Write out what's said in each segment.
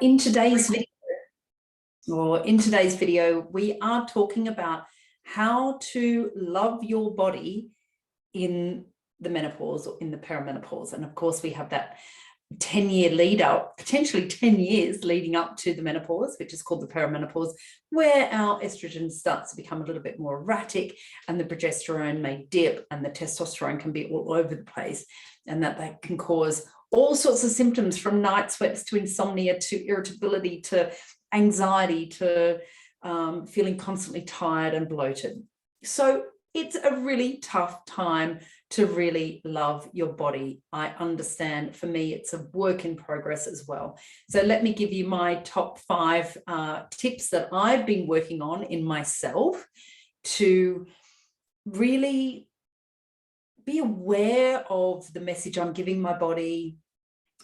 in today's video, we are talking about how to love your body in the menopause or in the perimenopause. And of course, we have that 10-year lead up, potentially 10 years leading up to the menopause, which is called the perimenopause, where our estrogen starts to become a little bit more erratic and the progesterone may dip and the testosterone can be all over the place, and that can cause all sorts of symptoms, from night sweats to insomnia to irritability to anxiety to feeling constantly tired and bloated. So it's a really tough time to really love your body. I understand, for me, it's a work in progress as well. So let me give you my top 5 tips that I've been working on in myself to really be aware of the message I'm giving my body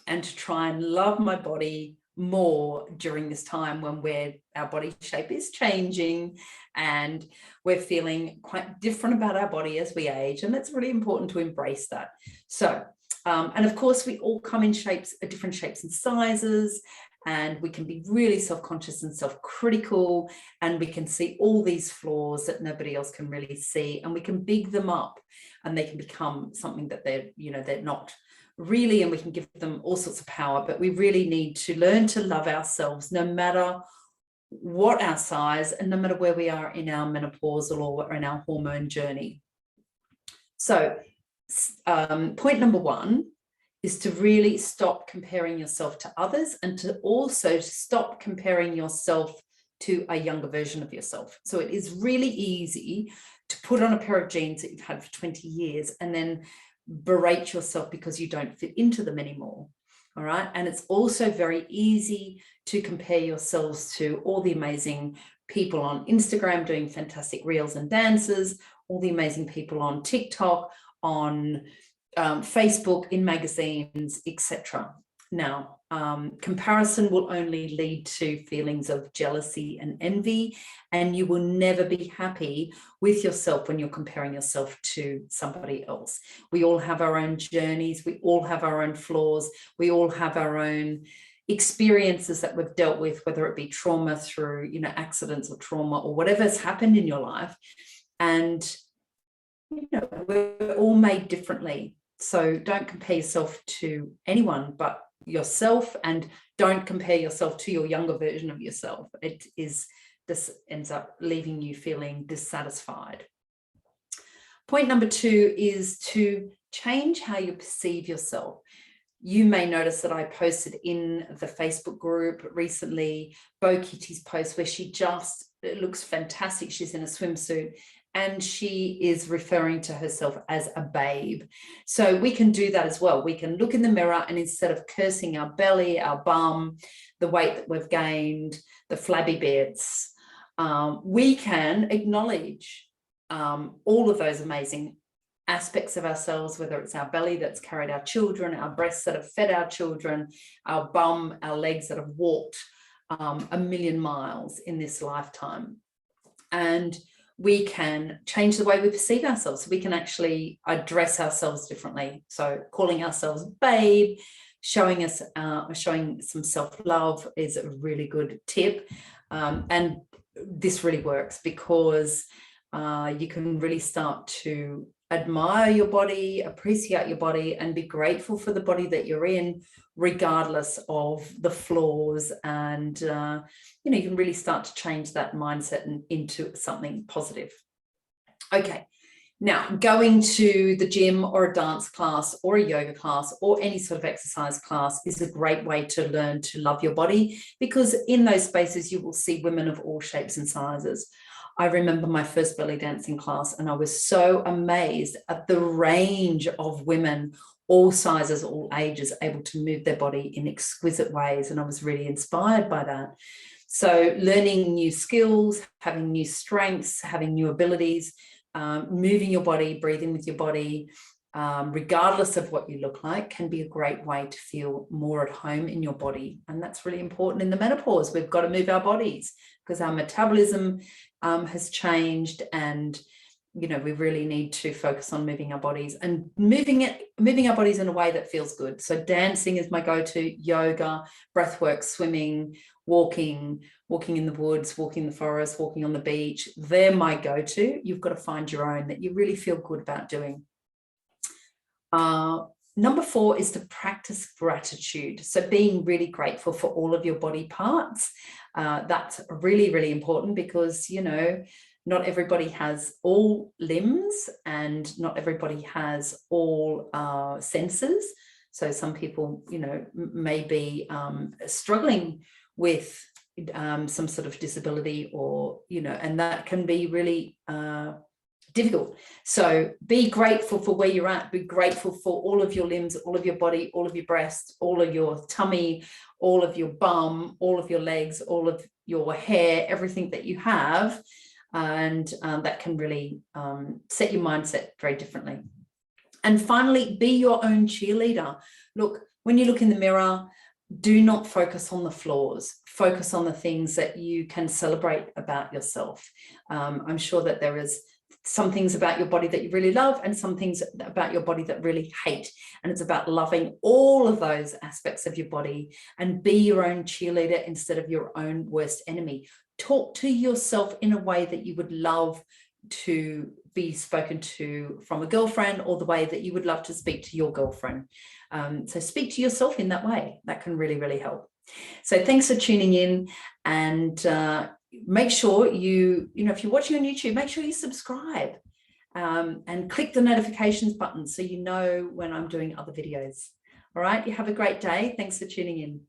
and to try and love my body more during this time when our body shape is changing and we're feeling quite different about our body as we age, and it's really important to embrace that. So and of course we all come in different shapes and sizes, and we can be really self-conscious and self-critical, and we can see all these flaws that nobody else can really see, and we can big them up and they can become something that they're not really, and we can give them all sorts of power. But we really need to learn to love ourselves no matter what our size and no matter where we are in our menopausal or in our hormone journey. So point number 1 is to really stop comparing yourself to others, and to also stop comparing yourself to a younger version of yourself. So it is really easy to put on a pair of jeans that you've had for 20 years and then berate yourself because you don't fit into them anymore. All right. And it's also very easy to compare yourselves to all the amazing people on Instagram doing fantastic reels and dances, all the amazing people on TikTok, on Facebook, in magazines, etc. Now, comparison will only lead to feelings of jealousy and envy, and you will never be happy with yourself when you're comparing yourself to somebody else. We all have our own journeys. We all have our own flaws. We all have our own experiences that we've dealt with, whether it be trauma through, accidents or trauma or whatever's happened in your life. And, we're all made differently. So don't compare yourself to anyone but yourself, and don't compare yourself to your younger version of yourself. This ends up leaving you feeling dissatisfied. Point number 2 is to change how you perceive yourself. You may notice that I posted in the Facebook group recently Bo Kitty's post where she it looks fantastic. She's in a swimsuit and she is referring to herself as a babe. So we can do that as well. We can look in the mirror, and instead of cursing our belly, our bum, the weight that we've gained, the flabby bits, we can acknowledge all of those amazing aspects of ourselves, whether it's our belly that's carried our children, our breasts that have fed our children, our bum, our legs that have walked 1,000,000 miles in this lifetime. And we can change the way we perceive ourselves. We can actually address ourselves differently. So calling ourselves babe, showing some self-love is a really good tip. And this really works because you can really start to admire your body, appreciate your body, and be grateful for the body that you're in, regardless of the flaws. And you can really start to change that mindset into something positive. Okay, now going to the gym or a dance class or a yoga class or any sort of exercise class is a great way to learn to love your body, because in those spaces you will see women of all shapes and sizes. I remember my first belly dancing class, and I was so amazed at the range of women, all sizes, all ages, able to move their body in exquisite ways. And I was really inspired by that. So learning new skills, having new strengths, having new abilities, moving your body, breathing with your body, regardless of what you look like, can be a great way to feel more at home in your body. And that's really important in the menopause. We've got to move our bodies because our metabolism has changed, and you know, we really need to focus on moving our bodies and moving our bodies in a way that feels good. So dancing is my go-to, yoga, breath work, swimming, walking in the woods, walking in the forest, walking on the beach. They're my go-to. You've got to find your own that you really feel good about doing. Number 4 is to practice gratitude. So being really grateful for all of your body parts. That's really, really important because, you know, not everybody has all limbs and not everybody has all senses. So some people, you know, may be struggling with some sort of disability, or, you know, and that can be really difficult. So be grateful for where you're at. Be grateful for all of your limbs, all of your body, all of your breasts, all of your tummy, all of your bum, all of your legs, all of your hair, everything that you have. And that can really set your mindset very differently. And finally, be your own cheerleader. Look, when you look in the mirror, do not focus on the flaws. Focus on the things that you can celebrate about yourself. I'm sure that there is some things about your body that you really love and some things about your body that really hate. And it's about loving all of those aspects of your body and be your own cheerleader instead of your own worst enemy. Talk to yourself in a way that you would love to be spoken to from a girlfriend, or the way that you would love to speak to your girlfriend. So speak to yourself in that way. That can really, really help. So thanks for tuning in, and make sure you know, if you're watching on YouTube, make sure you subscribe and click the notifications button so you know when I'm doing other videos. All right, you have a great day. Thanks for tuning in.